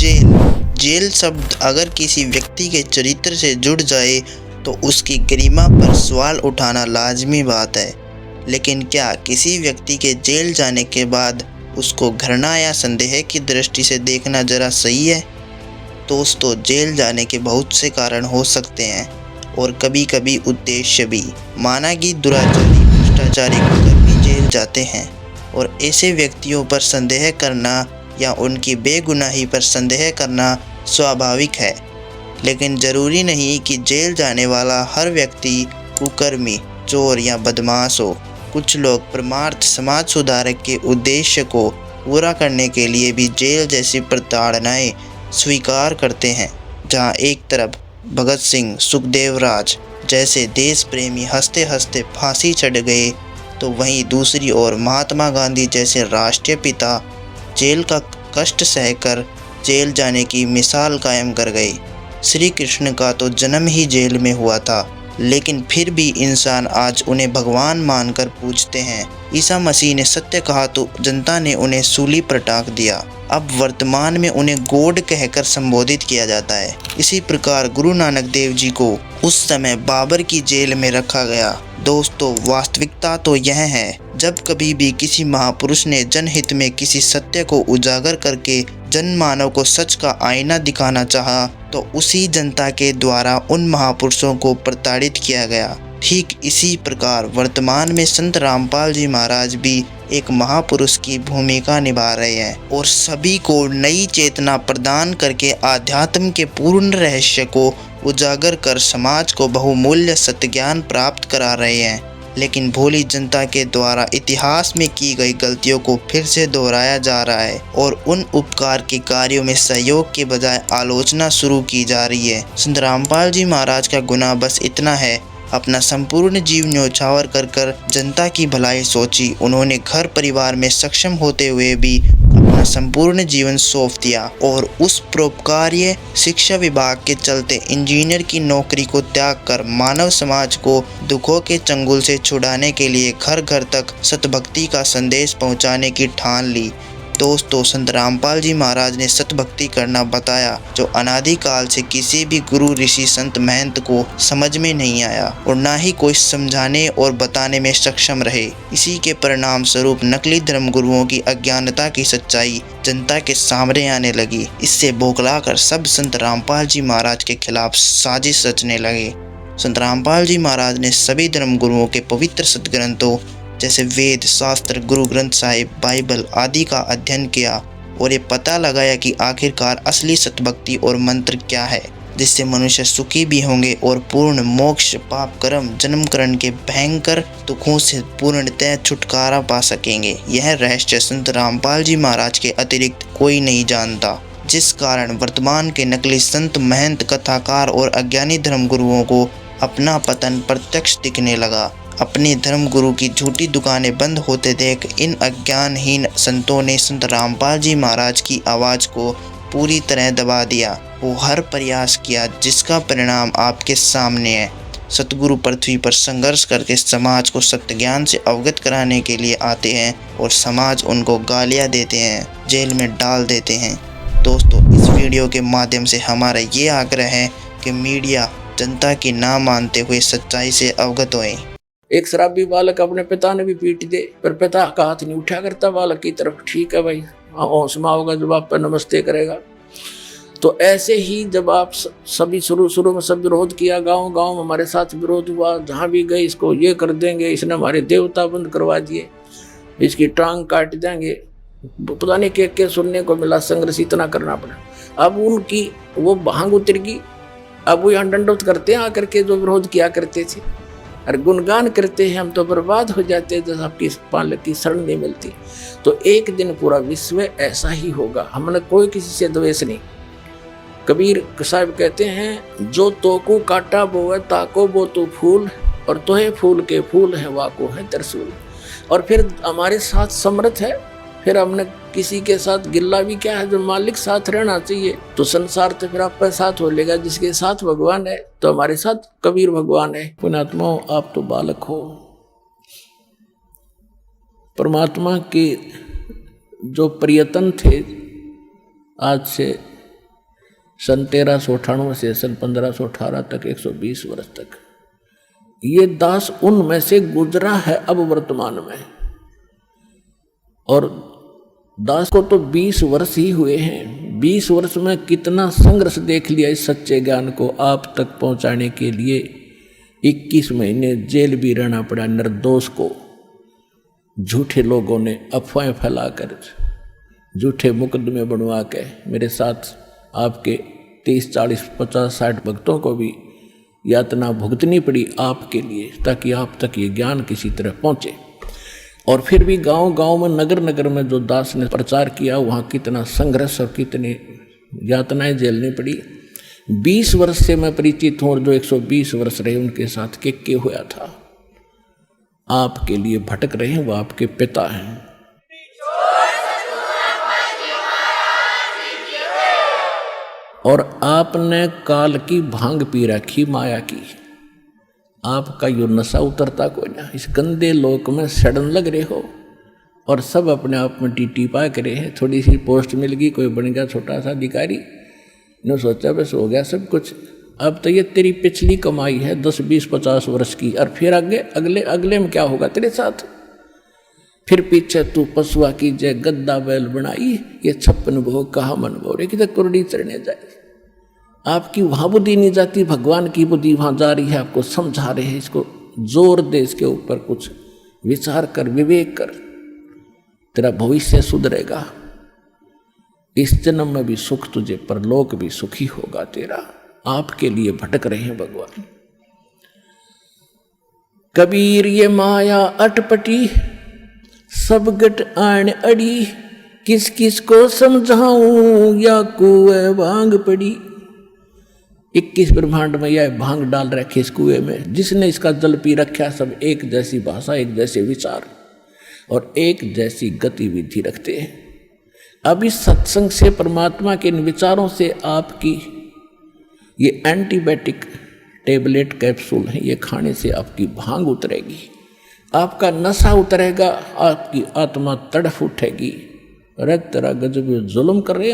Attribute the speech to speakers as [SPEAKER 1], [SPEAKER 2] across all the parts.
[SPEAKER 1] Jail. Jail शब्द अगर किसी व्यक्ति के चरित्र से जुड़ जाए तो उसकी गरिमा पर सवाल उठाना लाजमी बात है। लेकिन क्या किसी व्यक्ति के जेल जाने के बाद उसको घृणा या संदेह की दृष्टि से देखना जरा सही है? दोस्तों, जेल जाने के बहुत से कारण हो सकते हैं और कभी कभी उद्देश्य भी। माना कि दुराचारी भ्रष्टाचारी होकर भी जेल जाते हैं और ऐसे व्यक्तियों पर संदेह करना या उनकी बेगुनाही पर संदेह करना स्वाभाविक है। लेकिन ज़रूरी नहीं कि जेल जाने वाला हर व्यक्ति कुकर्मी, चोर या बदमाश हो। कुछ लोग परमार्थ समाज सुधारक के उद्देश्य को पूरा करने के लिए भी जेल जैसी प्रताड़नाएं स्वीकार करते हैं। जहां एक तरफ भगत सिंह, सुखदेव राज जैसे देश प्रेमी हंसते हंसते फांसी चढ़ गए, तो वहीं दूसरी ओर महात्मा गांधी जैसे राष्ट्रीय पिता जेल का कष्ट सहकर जेल जाने की मिसाल कायम कर गए। श्री कृष्ण का तो जन्म ही जेल में हुआ था, लेकिन फिर भी इंसान आज उन्हें भगवान मानकर पूजते हैं। ईसा मसीह ने सत्य कहा तो जनता ने उन्हें सूली पर टांग दिया। अब वर्तमान में उन्हें गॉड कहकर संबोधित किया जाता है। इसी प्रकार गुरु नानक देव जी को उस समय बाबर की जेल में रखा गया। दोस्तों, वास्तविकता तो यह है, जब कभी भी किसी महापुरुष ने जनहित में किसी सत्य को उजागर करके जनमानव को सच का आईना दिखाना चाहा, तो उसी जनता के द्वारा उन महापुरुषों को प्रताड़ित किया गया। ठीक इसी प्रकार वर्तमान में संत रामपाल जी महाराज भी एक महापुरुष की भूमिका निभा रहे हैं और सभी को नई चेतना प्रदान करके आध्यात्म के पूर्ण रहस्य को उजागर कर समाज को बहुमूल्य सत्य ज्ञान प्राप्त करा रहे हैं। लेकिन भोली जनता के द्वारा इतिहास में की गई गलतियों को फिर से दोहराया जा रहा है और उन उपकार के कार्यों में सहयोग के बजाय आलोचना शुरू की जा रही है। संत रामपाल जी महाराज का गुनाह बस इतना है, अपना संपूर्ण जीव न्योछावर कर जनता की भलाई सोची। उन्होंने घर परिवार में सक्षम होते हुए भी अपना संपूर्ण जीवन सौंप दिया और उस परोपकार्य शिक्षा विभाग के चलते इंजीनियर की नौकरी को त्याग कर मानव समाज को दुखों के चंगुल से छुड़ाने के लिए घर घर तक सतभक्ति का संदेश पहुंचाने की ठान ली। दोस्तों, संत रामपाल जी महाराज ने सतभक्ति करना बताया, जो अनादिकाल से किसी भी गुरु ऋषि संत महंत को समझ में नहीं आया और ना ही कोई समझाने और बताने में सक्षम रहे। इसी के परिणाम स्वरूप नकली धर्म गुरुओं की अज्ञानता की सच्चाई जनता के सामने आने लगी। इससे बौखलाकर सब संत रामपाल जी महाराज के खिलाफ साजिश रचने लगे। संत रामपाल जी महाराज ने सभी धर्म गुरुओं के पवित्र सदग्रंथों जैसे वेद, शास्त्र, गुरु ग्रंथ साहिब, बाइबल आदि का अध्ययन किया और ये पता लगाया कि आखिरकार असली सतभक्ति और मंत्र क्या है, जिससे मनुष्य सुखी भी होंगे और पूर्ण मोक्ष, पाप कर्म, जन्मकरण के भयंकर दुखों से पूर्णतः छुटकारा पा सकेंगे। यह रहस्य संत रामपाल जी महाराज के अतिरिक्त कोई नहीं जानता, जिस कारण वर्तमान के नकली संत, महंत, कथाकार और अज्ञानी धर्म गुरुओं को अपना पतन प्रत्यक्ष दिखने लगा। अपने धर्म गुरु की झूठी दुकानें बंद होते देख इन अज्ञानहीन संतों ने संत रामपाल जी महाराज की आवाज़ को पूरी तरह दबा दिया। वो हर प्रयास किया जिसका परिणाम आपके सामने है। सतगुरु पृथ्वी पर संघर्ष करके समाज को सत्य ज्ञान से अवगत कराने के लिए आते हैं और समाज उनको गालियाँ देते हैं, जेल में डाल देते हैं। दोस्तों, इस वीडियो के माध्यम से हमारा ये आग्रह है कि मीडिया जनता की ना मानते हुए सच्चाई से अवगत होए।
[SPEAKER 2] एक शराबी बालक अपने पिता ने भी पीट दे, पर पिता का हाथ नहीं उठा करता बालक की तरफ। ठीक है भाई, होशमा होगा जब आप पर नमस्ते करेगा। तो ऐसे ही जब आप सभी शुरू में सब विरोध किया, गांव में हमारे साथ विरोध हुआ, जहां भी गए इसको ये कर देंगे, इसने हमारे देवता बंद करवा दिए, इसकी टांग काट देंगे, पता नहीं क्या सुनने को मिला, संघर्ष इतना करना पड़ा। अब उनकी वो भांग उतर गई। अब वो यहाँ दंडवत करते हैं आकर के जो विरोध किया करते थे और गुणगान करते हैं, हम तो बर्बाद हो जाते हैं जब आपकी पालक की शरण नहीं मिलती। तो एक दिन पूरा विश्व ऐसा ही होगा। हमने कोई किसी से द्वेष नहीं। कबीर साहब कहते हैं, जो तो को काटा वो है ताको वो तो फूल, और तोहे फूल के फूल है वाको है त्रिशूल। और फिर हमारे साथ समर्थ है, फिर हमने किसी के साथ गिल्ला भी क्या है, जो मालिक साथ रहना चाहिए। तो संसार तो फिर आपके साथ हो लेगा, जिसके साथ भगवान है तो हमारे साथ कबीर भगवान है। पुण्यात्माओं, आप तो बालक हो, परमात्मा के जो प्रयत्न थे आज से सन 1398 से सन 1518 तक 120 वर्ष तक ये दास उनमें से गुजरा है अब वर्तमान में। और दास को तो 20 वर्ष ही हुए हैं। 20 वर्ष में कितना संघर्ष देख लिया इस सच्चे ज्ञान को आप तक पहुंचाने के लिए। 21 महीने जेल भी रहना पड़ा निर्दोष को। झूठे लोगों ने अफवाहें फैलाकर झूठे मुकदमे बनवा के मेरे साथ आपके 30, 40, 50, 60 भक्तों को भी यातना भुगतनी पड़ी आपके लिए, ताकि आप तक ये ज्ञान किसी तरह पहुंचे। और फिर भी गांव गांव में, नगर नगर में जो दास ने प्रचार किया, वहाँ कितना संघर्ष और कितनी यातनाएं झेलनी पड़ी। 20 वर्ष से मैं परिचित हूँ और जो 120 वर्ष रहे उनके साथ के हुआ था। आपके लिए भटक रहे हैं, वो आपके पिता हैं। और आपने काल की भांग पी रखी माया की। आपका यो नशा उतरता कोई ना। इस गंदे लोक में सड़न लग रहे हो और सब अपने आप में टीटी पा करे हैं। थोड़ी सी पोस्ट मिल गई, कोई बन गया छोटा सा अधिकारी, ने सोचा बस हो गया सब कुछ। अब तो ये तेरी पिछली कमाई है 10, 20, 50 वर्ष की। और फिर आगे अगले में क्या होगा तेरे साथ? फिर पीछे तू पशुआ की जय गद्दा बैल बनाई, ये 56 भोग कहा मन भोरे कि कुरडी चढ़ने जाए। आपकी वहाँ बुद्धि नहीं जाती, भगवान की बुद्धि वहाँ जा रही है। आपको समझा रहे हैं, इसको जोर दे, इसके ऊपर कुछ विचार कर, विवेक कर, तेरा भविष्य सुधरेगा। इस जन्म में भी सुख तुझे, परलोक भी सुखी होगा तेरा। आपके लिए भटक रहे हैं भगवान। कबीर ये माया अटपटी, सब गट आन अड़ी, किस किस को समझाऊं या कुएं भांग पड़ी। 21 ब्रह्मांड में यह भांग डाल रखे इस कुएं में। जिसने इसका जल पी रखा, सब एक जैसी भाषा, एक जैसे विचार और एक जैसी गतिविधि रखते हैं। अब इस सत्संग से, परमात्मा के इन विचारों से आपकी ये एंटीबायोटिक टेबलेट कैप्सूल है, ये खाने से आपकी भांग उतरेगी, आपका नशा उतरेगा, आपकी आत्मा तड़फ उठेगी। अरे तेरा गजब जुल्म कर रहे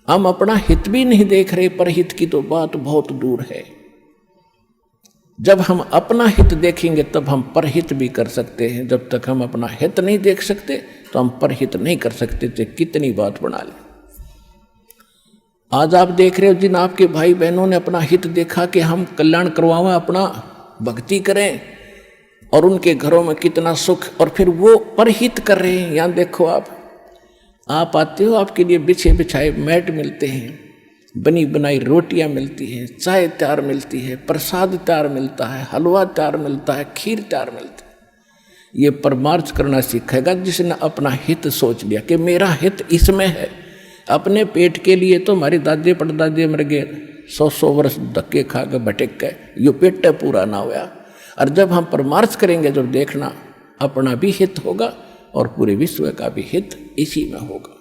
[SPEAKER 2] हम अपना हित भी नहीं देख रहे, पर हित की तो बात बहुत दूर है। जब हम अपना हित देखेंगे तब हम परहित भी कर सकते हैं। जब तक हम अपना हित नहीं देख सकते तो हम परहित नहीं कर सकते थे। कितनी बात बना ली। आज आप देख रहे हो जिन आपके भाई बहनों ने अपना हित देखा कि हम कल्याण करवाएं, अपना भक्ति करें, और उनके घरों में कितना सुख, और फिर वो परहित कर रहे हैं। यहाँ देखो आप आते हो, आपके लिए बिछे बिछाए मैट मिलते हैं, बनी बनाई रोटियां मिलती हैं, चाय तैयार मिलती है, प्रसाद तैयार मिलता है, हलवा तैयार मिलता है, खीर तैयार मिलती है। ये परमार्थ करना सीखेगा जिसने अपना हित सोच लिया कि मेरा हित इसमें है। अपने पेट के लिए तो हमारे दादे परदादे मर गए, 100 वर्ष धक्के खा के भटक गए, यो पेट पूरा ना हुआ। और जब हम परमार्थ करेंगे, जब देखना अपना भी हित होगा और पूरे विश्व का भी हित इसी में होगा।